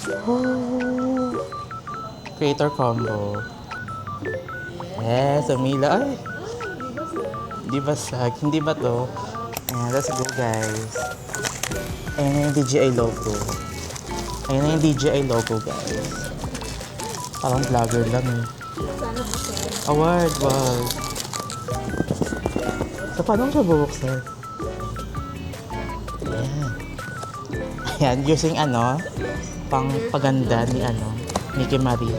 Oh, creator combo. Yes, umila. Ay, di basag. Hindi ba to? Ayan, let's go guys. Ayan na yung DJI logo. Ayan na yung DJI logo guys. Parang vlogger lang eh. Award, wow. So, paano ko siya bubuksan? Ayan. Ayan, using pang paganda ni Mickey Marie.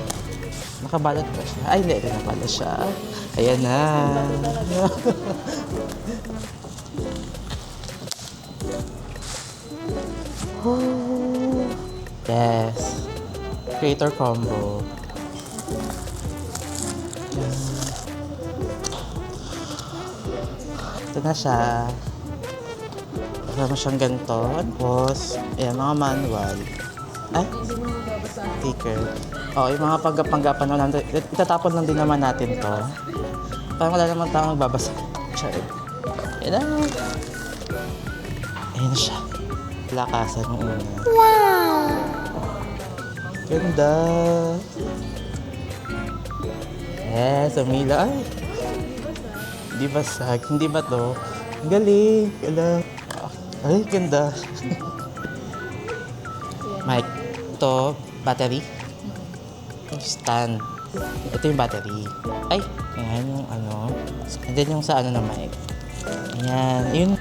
Nakabalot ba siya? Ay, hindi na pala siya. Ayan na. Oh, yes. Creator combo. Ito na siya. Kasama siyang ganito. Tapos, ayan, mga manual. Ay? Sticker. Oh, yung mga panggap-panggapan naman. Itatapon lang din naman natin to. Parang wala naman tao magbabasa. Char. Ayan na. Ayan siya. Lakasan ng una. Wow! Ganda. Yes, umila. Ay! Hindi basag. Hindi ba to? Ang galing. Alam. Ay, ganda. Mic. Ito, battery. Stand. Ito yung battery. Ay, ayan yung And then yung sa na mic. Ayan. Yun.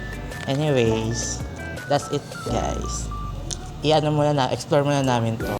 Anyways, that's it guys. Explore muna namin to.